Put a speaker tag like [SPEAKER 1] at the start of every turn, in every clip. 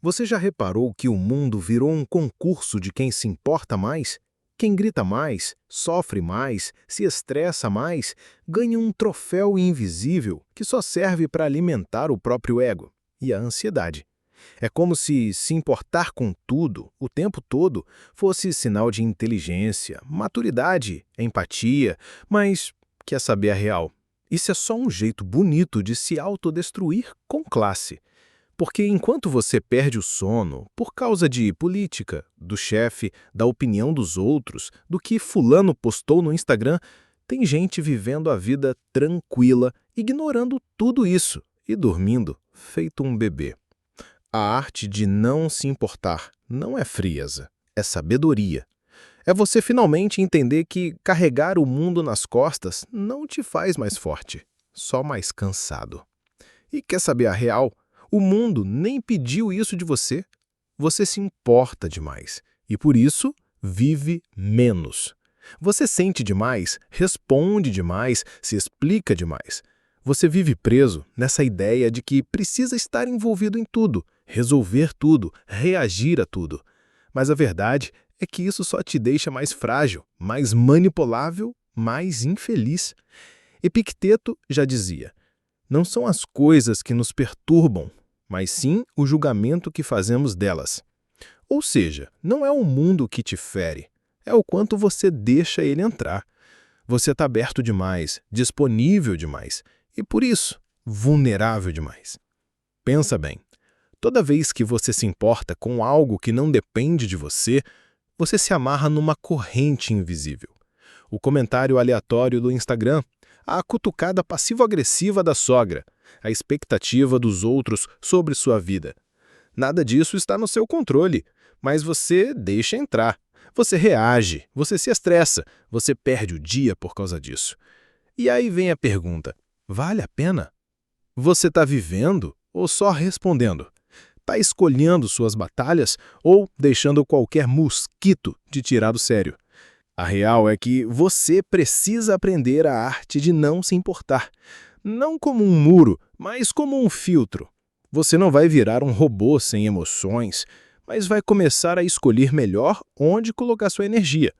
[SPEAKER 1] Você já reparou que o mundo virou um concurso de quem se importa mais? Quem grita mais, sofre mais, se estressa mais, ganha um troféu invisível que só serve para alimentar o próprio ego e a ansiedade. É como se importar com tudo, o tempo todo, fosse sinal de inteligência, maturidade, empatia, mas quer saber a real? Isso é só um jeito bonito de se autodestruir com classe. Porque enquanto você perde o sono por causa de política, do chefe, da opinião dos outros, do que fulano postou no Instagram, tem gente vivendo a vida tranquila, ignorando tudo isso e dormindo feito um bebê. A arte de não se importar não é frieza, é sabedoria. É você finalmente entender que carregar o mundo nas costas não te faz mais forte, só mais cansado. E quer saber a real? O mundo nem pediu isso de você. Você se importa demais e, por isso, vive menos. Você sente demais, responde demais, se explica demais. Você vive preso nessa ideia de que precisa estar envolvido em tudo, resolver tudo, reagir a tudo. Mas a verdade é que isso só te deixa mais frágil, mais manipulável, mais infeliz. Epicteto já dizia: não são as coisas que nos perturbam, mas sim o julgamento que fazemos delas. Ou seja, não é o mundo que te fere, é o quanto você deixa ele entrar. Você está aberto demais, disponível demais e, por isso, vulnerável demais. Pensa bem, toda vez que você se importa com algo que não depende de você, você se amarra numa corrente invisível. O comentário aleatório do Instagram, a cutucada passivo-agressiva da sogra, a expectativa dos outros sobre sua vida. Nada disso está no seu controle, mas você deixa entrar. Você reage, você se estressa, você perde o dia por causa disso. E aí vem a pergunta: vale a pena? Você está vivendo ou só respondendo? Está escolhendo suas batalhas ou deixando qualquer mosquito te tirar do sério? A real é que você precisa aprender a arte de não se importar. Não como um muro, mas como um filtro. Você não vai virar um robô sem emoções, mas vai começar a escolher melhor onde colocar sua energia.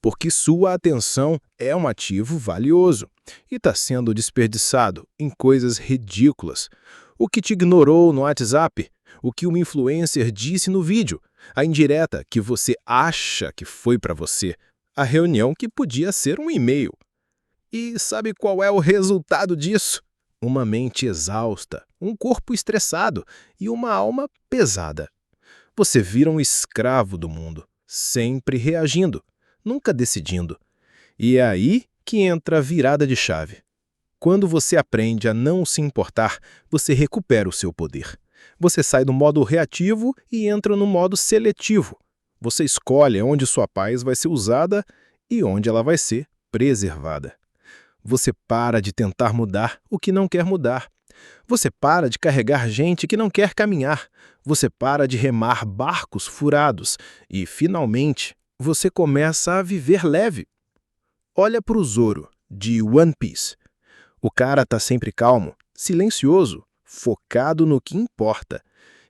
[SPEAKER 1] Porque sua atenção é um ativo valioso e está sendo desperdiçado em coisas ridículas. O que te ignorou no WhatsApp, o que uma influencer disse no vídeo, a indireta que você acha que foi para você, a reunião que podia ser um e-mail. E sabe qual é o resultado disso? Uma mente exausta, um corpo estressado e uma alma pesada. Você vira um escravo do mundo, sempre reagindo, nunca decidindo. E é aí que entra a virada de chave. Quando você aprende a não se importar, você recupera o seu poder. Você sai do modo reativo e entra no modo seletivo. Você escolhe onde sua paz vai ser usada e onde ela vai ser preservada. Você para de tentar mudar o que não quer mudar. Você para de carregar gente que não quer caminhar. Você para de remar barcos furados e, finalmente, você começa a viver leve. Olha para o Zoro, de One Piece. O cara está sempre calmo, silencioso, focado no que importa.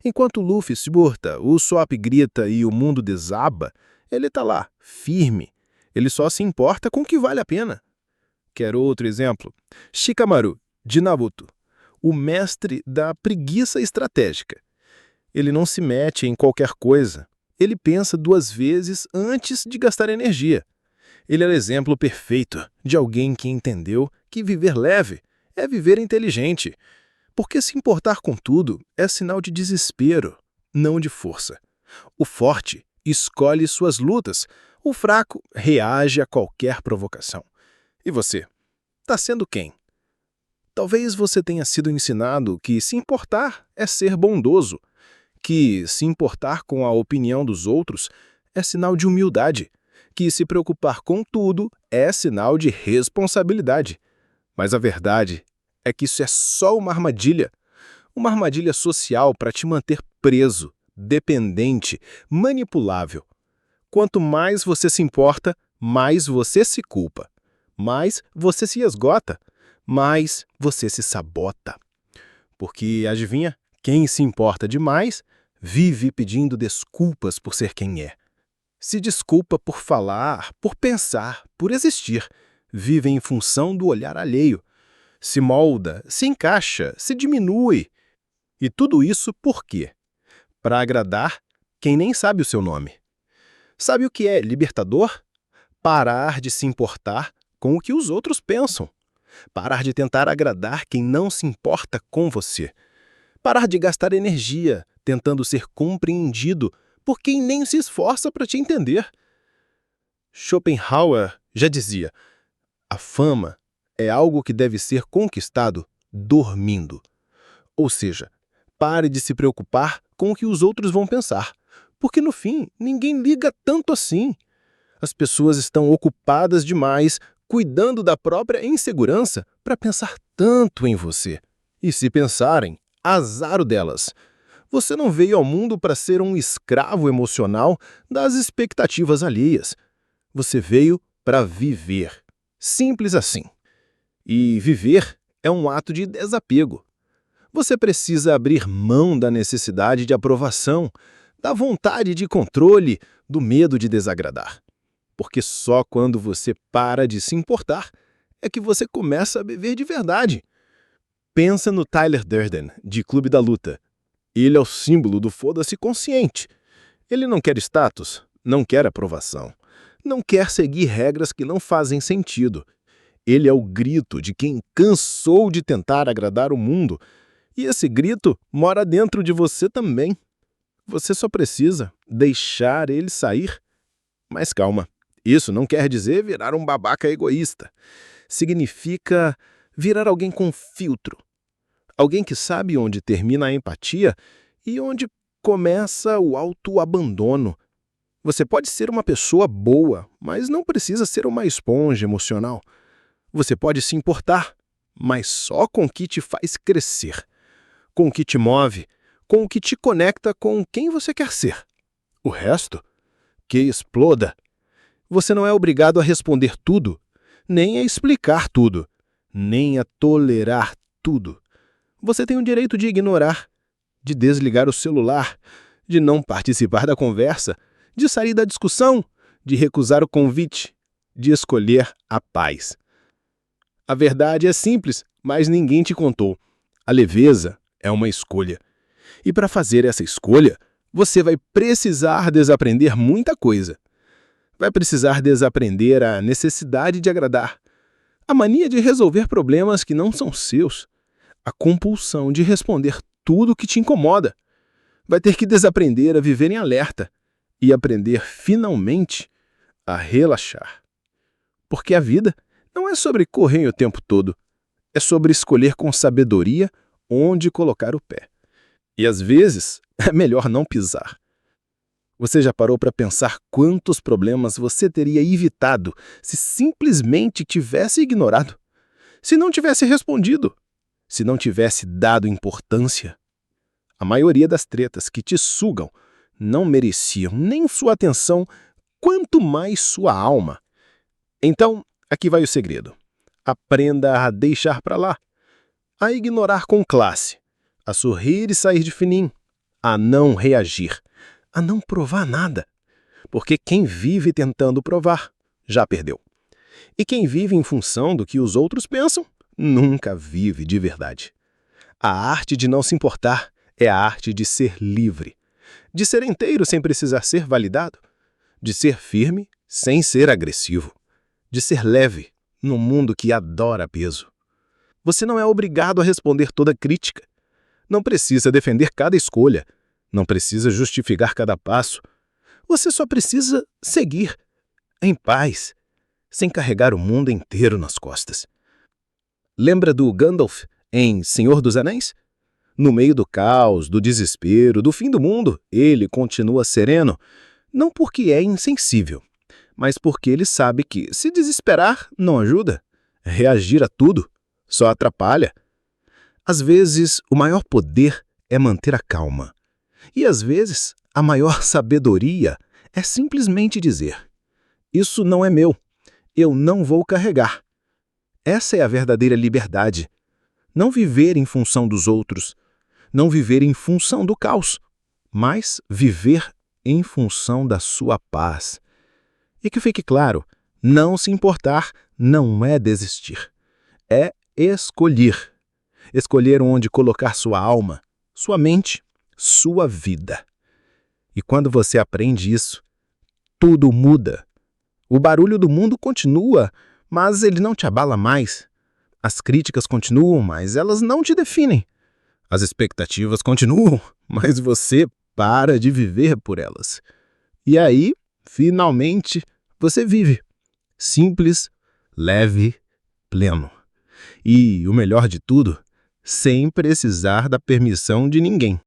[SPEAKER 1] Enquanto o Luffy surta, o Usopp grita e o mundo desaba, ele está lá, firme. Ele só se importa com o que vale a pena. Quer outro exemplo? Shikamaru, de Naruto, o mestre da preguiça estratégica. Ele não se mete em qualquer coisa. Ele pensa duas vezes antes de gastar energia. Ele é o exemplo perfeito de alguém que entendeu que viver leve é viver inteligente. Porque se importar com tudo é sinal de desespero, não de força. O forte escolhe suas lutas, o fraco reage a qualquer provocação. E você? Está sendo quem? Talvez você tenha sido ensinado que se importar é ser bondoso, que se importar com a opinião dos outros é sinal de humildade, que se preocupar com tudo é sinal de responsabilidade. Mas a verdade é que isso é só uma armadilha social para te manter preso, dependente, manipulável. Quanto mais você se importa, mais você se culpa, mais você se esgota, mais você se sabota. Porque, adivinha, quem se importa demais Vive pedindo desculpas por ser quem é. Se desculpa por falar, por pensar, por existir. Vive em função do olhar alheio. Se molda, se encaixa, se diminui. E tudo isso por quê? Para agradar quem nem sabe o seu nome. Sabe o que é libertador? Parar de se importar com o que os outros pensam. Parar de tentar agradar quem não se importa com você. Parar de gastar energia tentando ser compreendido por quem nem se esforça para te entender. Schopenhauer já dizia: a fama é algo que deve ser conquistado dormindo. Ou seja, pare de se preocupar com o que os outros vão pensar, porque no fim ninguém liga tanto assim. As pessoas estão ocupadas demais cuidando da própria insegurança para pensar tanto em você. E se pensarem, azar o delas. Você não veio ao mundo para ser um escravo emocional das expectativas alheias. Você veio para viver. Simples assim. E viver é um ato de desapego. Você precisa abrir mão da necessidade de aprovação, da vontade de controle, do medo de desagradar. Porque só quando você para de se importar é que você começa a viver de verdade. Pensa no Tyler Durden, de Clube da Luta. Ele é o símbolo do foda-se consciente. Ele não quer status, não quer aprovação, não quer seguir regras que não fazem sentido. Ele é o grito de quem cansou de tentar agradar o mundo. E esse grito mora dentro de você também. Você só precisa deixar ele sair. Mas calma, isso não quer dizer virar um babaca egoísta. Significa virar alguém com filtro. Alguém que sabe onde termina a empatia e onde começa o autoabandono. Você pode ser uma pessoa boa, mas não precisa ser uma esponja emocional. Você pode se importar, mas só com o que te faz crescer, com o que te move, com o que te conecta com quem você quer ser. O resto, que exploda. Você não é obrigado a responder tudo, nem a explicar tudo, nem a tolerar tudo. Você tem o direito de ignorar, de desligar o celular, de não participar da conversa, de sair da discussão, de recusar o convite, de escolher a paz. A verdade é simples, mas ninguém te contou. A leveza é uma escolha. E para fazer essa escolha, você vai precisar desaprender muita coisa. Vai precisar desaprender a necessidade de agradar, a mania de resolver problemas que não são seus, a compulsão de responder tudo o que te incomoda. Vai ter que desaprender a viver em alerta e aprender finalmente a relaxar. Porque a vida não é sobre correr o tempo todo, é sobre escolher com sabedoria onde colocar o pé. E às vezes é melhor não pisar. Você já parou para pensar quantos problemas você teria evitado se simplesmente tivesse ignorado? Se não tivesse respondido? Se não tivesse dado importância? A maioria das tretas que te sugam não mereciam nem sua atenção, quanto mais sua alma. Então, aqui vai o segredo. Aprenda a deixar para lá, a ignorar com classe, a sorrir e sair de fininho, a não reagir, a não provar nada. Porque quem vive tentando provar, já perdeu. E quem vive em função do que os outros pensam, nunca vive de verdade. A arte de não se importar é a arte de ser livre, de ser inteiro sem precisar ser validado, de ser firme sem ser agressivo, de ser leve num mundo que adora peso. Você não é obrigado a responder toda crítica. Não precisa defender cada escolha. Não precisa justificar cada passo. Você só precisa seguir, em paz, sem carregar o mundo inteiro nas costas. Lembra do Gandalf em Senhor dos Anéis? No meio do caos, do desespero, do fim do mundo, ele continua sereno, não porque é insensível, mas porque ele sabe que, se desesperar, não ajuda. Reagir a tudo só atrapalha. Às vezes, o maior poder é manter a calma. E às vezes, a maior sabedoria é simplesmente dizer: isso não é meu, eu não vou carregar. Essa é a verdadeira liberdade. Não viver em função dos outros, não viver em função do caos, mas viver em função da sua paz. E que fique claro, não se importar não é desistir, é escolher. Escolher onde colocar sua alma, sua mente, sua vida. E quando você aprende isso, tudo muda. O barulho do mundo continua, mas ele não te abala mais. As críticas continuam, mas elas não te definem. As expectativas continuam, mas você para de viver por elas. E aí, finalmente, você vive. Simples, leve, pleno. E o melhor de tudo, sem precisar da permissão de ninguém.